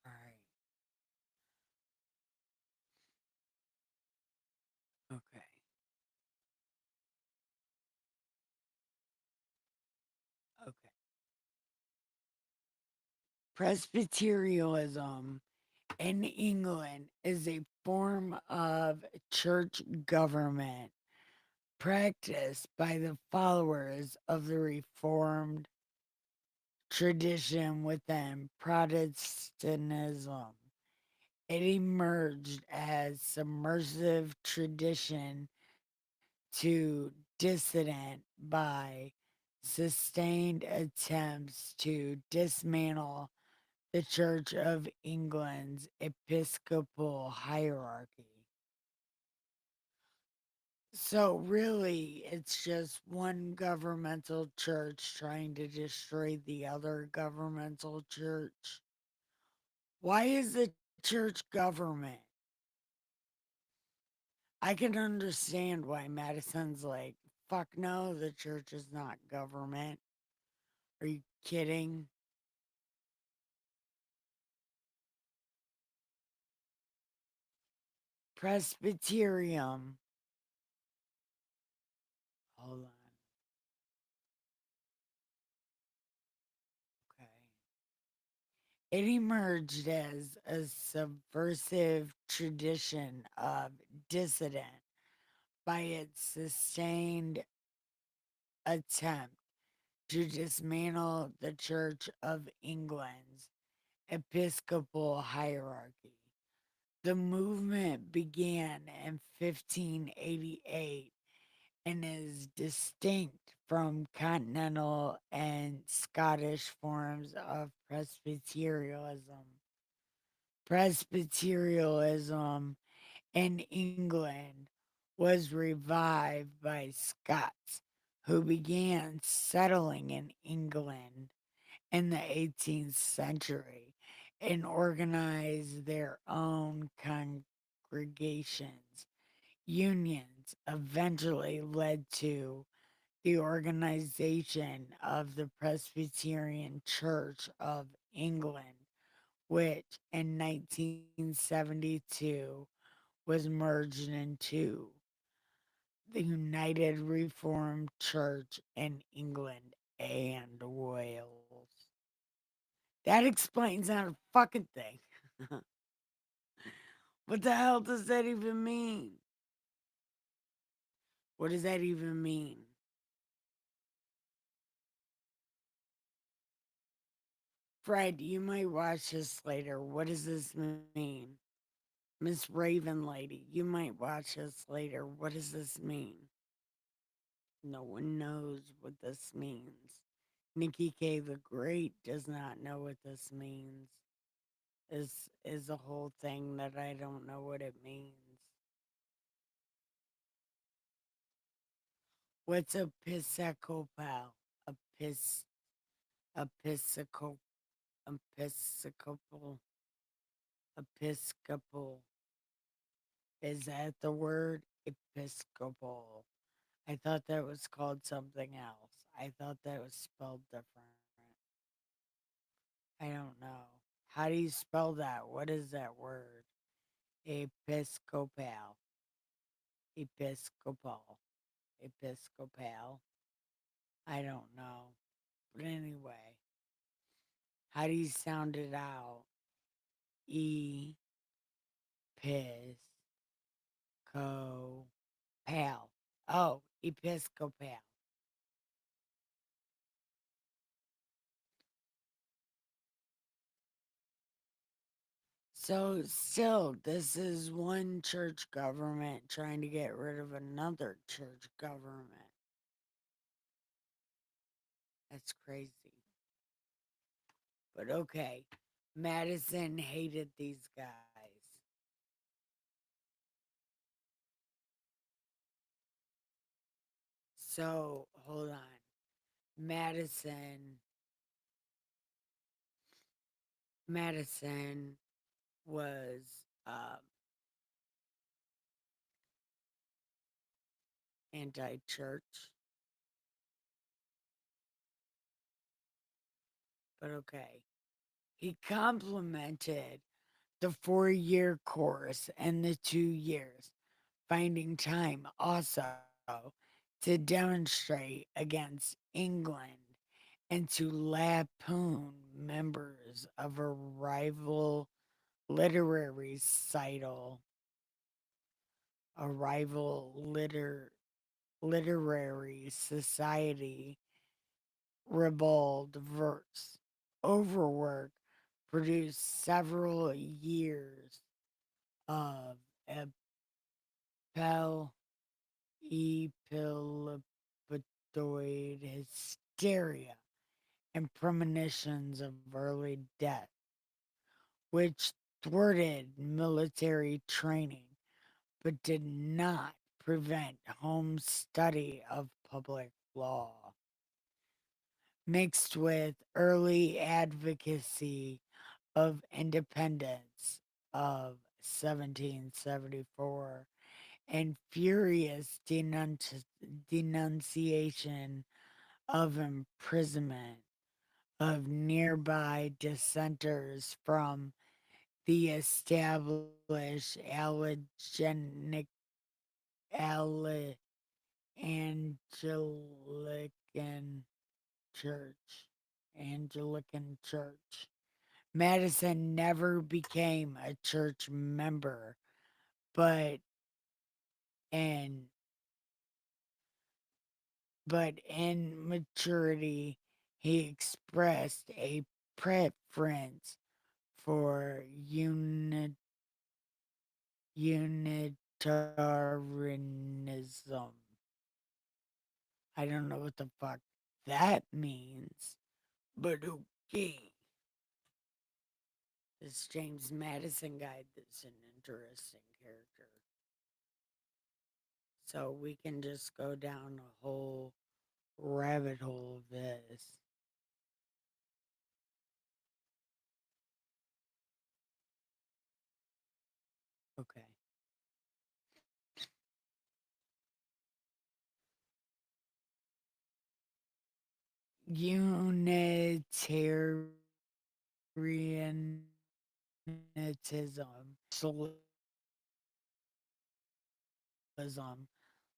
All right, okay, okay. Presbyterianism in England is a form of church government practiced by the followers of the Reformed tradition within Protestantism. It emerged as submersive tradition to dissident by sustained attempts to dismantle the Church of England's episcopal hierarchy. So, really, it's just one governmental church trying to destroy the other governmental church. Why is the church government? I can understand why Madison's like, fuck no, the church is not government. Are you kidding? Presbyterian. Hold on. Okay. It emerged as a subversive tradition of dissident by its sustained attempt to dismantle the Church of England's episcopal hierarchy. The movement began in 1588 and is distinct from continental and Scottish forms of Presbyterianism. Presbyterianism in England was revived by Scots who began settling in England in the 18th century and organized their own congregations. Unions eventually led to the organization of the Presbyterian Church of England, which in 1972 was merged into the United Reformed Church in England and Wales. That explains not a fucking thing. What the hell does that even mean? What does that even mean? Fred, you might watch this later. What does this mean? Miss Raven Lady, you might watch this later. What does this mean? No one knows what this means. Nikki K the Great does not know what this means. Is a whole thing that I don't know what it means. What's Episcopal? Epis Episcopal Episcopal Episcopal. Is that the word? Episcopal. I thought that was called something else. I thought that was spelled different. I don't know. How do you spell that? What is that word? Episcopal. Episcopal. Episcopal. I don't know. But anyway, how do you sound it out? E Pis Co Pal. Oh, Episcopal. So still, this is one church government trying to get rid of another church government. That's crazy. But okay, Madison hated these guys. So hold on. Madison Madison was um, anti-church, but okay. He complimented the 4 year course and the 2 years, finding time also to demonstrate against England and to lampoon members of a rival literary cycle, a rival literary society, ribald verse. Overwork produced several years of epil epileptoid hysteria and premonitions of early death, which thwarted military training but did not prevent home study of public law. Mixed with early advocacy of independence of 1774 and furious denunciation of imprisonment of nearby dissenters from the established Ale- Anglican Church. Anglican Church. Madison never became a church member, but in in maturity he expressed a preference for Unitarianism. I don't know what the fuck that means, but okay. This James Madison guy is an interesting character. So we can just go down a whole rabbit hole of this. Okay. Unitarianism,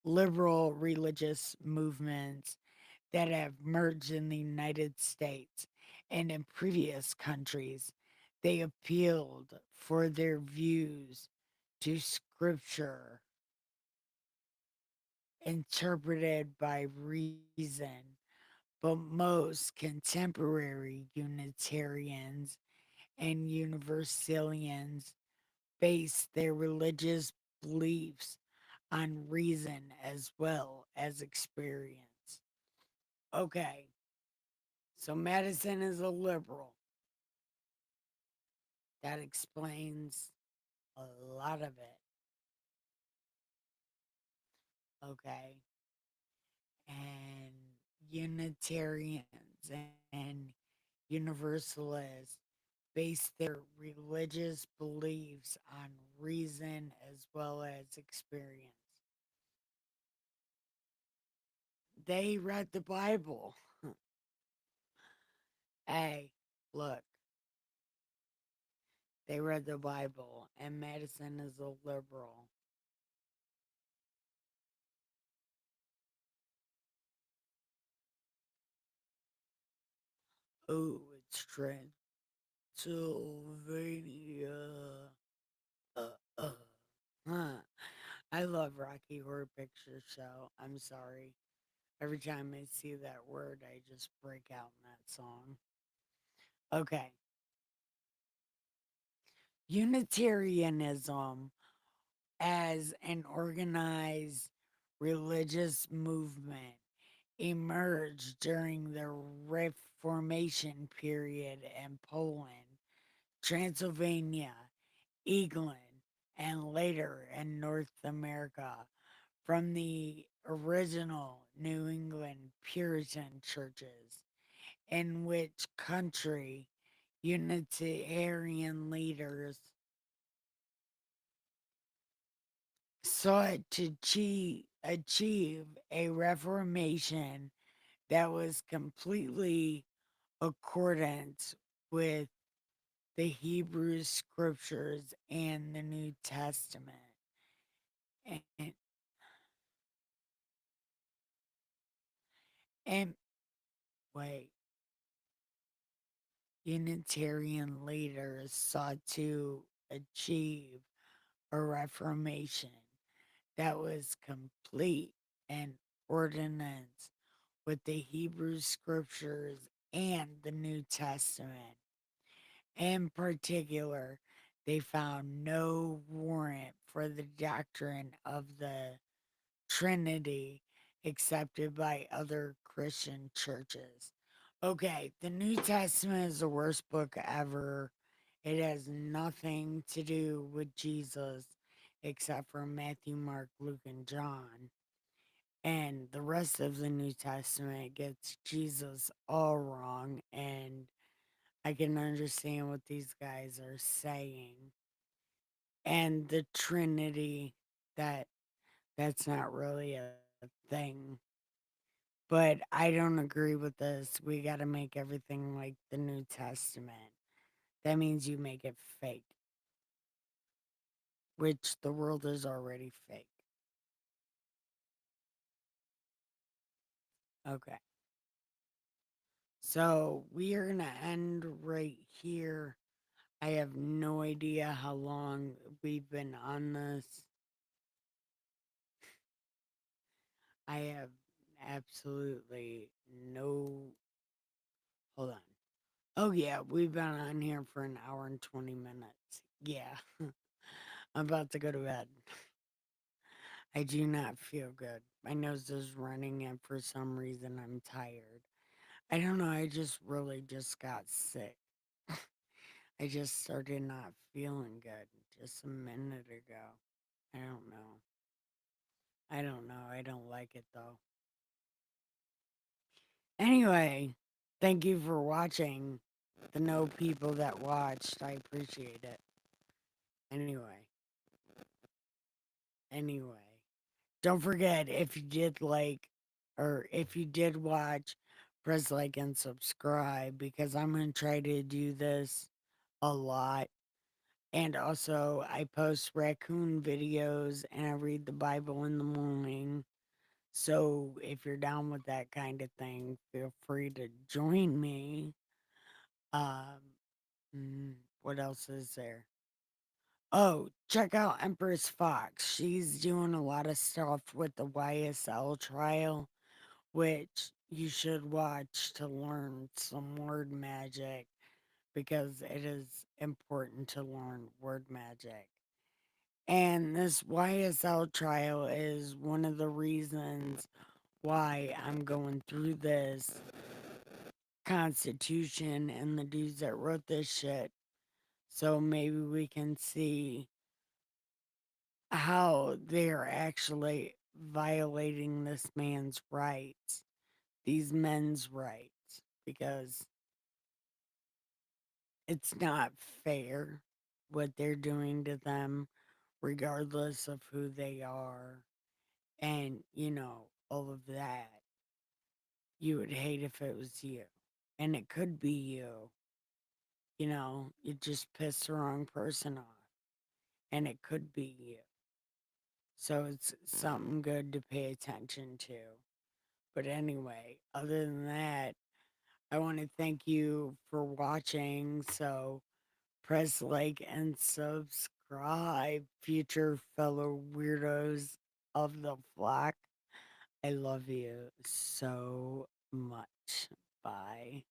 liberal religious movements, that have merged in the United States and in previous countries. They appealed for their views to scripture interpreted by reason, but most contemporary Unitarians and Universalians base their religious beliefs on reason as well as experience. Okay, so Madison is a liberal. That explains a lot of it. Okay, and Unitarians and Universalists base their religious beliefs on reason as well as experience. They read the Bible. Hey, look, they read the Bible, and Madison is a liberal. Oh, it's Transylvania. Uh, uh. Huh. I love Rocky Horror Picture Show. I'm sorry. Every time I see that word, I just break out in that song. Okay. Unitarianism as an organized religious movement emerged during the Reformation period in Poland, Transylvania, England, and later in North America from the original New England Puritan churches, in which country Unitarian leaders sought to achieve a reformation that was completely accordant with the Hebrew scriptures and the New Testament. And, and wait, Unitarian leaders sought to achieve a reformation that was complete and ordinance with the Hebrew scriptures and the New Testament. In particular, they found no warrant for the doctrine of the Trinity accepted by other Christian churches. Okay, the New Testament is the worst book ever. It has nothing to do with Jesus except for Matthew, Mark, Luke, and John. And the rest of the New Testament gets Jesus all wrong, and I can understand what these guys are saying. And the Trinity, that that's not really a thing. But I don't agree with this. We got to make everything like the New Testament. That means you make it fake, which the world is already fake. Okay. So we are going to end right here. I have no idea how long we've been on this. I have absolutely no. Hold on. Oh, yeah, we've been on here for an hour and 20 minutes. Yeah, I'm about to go to bed. I do not feel good. My nose is running, and for some reason, I'm tired. I don't know. I just really just got sick. I just started not feeling good just a minute ago. I don't know. I don't know. I don't like it though. Anyway, thank you for watching. The no people that watched, I appreciate it. Anyway, anyway, don't forget if you did like or if you did watch, press like and subscribe because I'm going to try to do this a lot. And also, I post raccoon videos and I read the Bible in the morning. So if you're down with that kind of thing, feel free to join me. Um, what else is there? Oh, check out Empress Fox. She's doing a lot of stuff with the YSL trial, which you should watch to learn some word magic because it is important to learn word magic. And this YSL trial is one of the reasons why I'm going through this constitution and the dudes that wrote this shit. So maybe we can see how they're actually violating this man's rights, these men's rights, because it's not fair what they're doing to them, regardless of who they are, and all of that. You would hate if it was you, and it could be you. You just pissed the wrong person off, and it could be you. So it's something good to pay attention to. But anyway, other than that, I want to thank you for watching. So press like and subscribe, future fellow weirdos of the flock. I love you so much. Bye.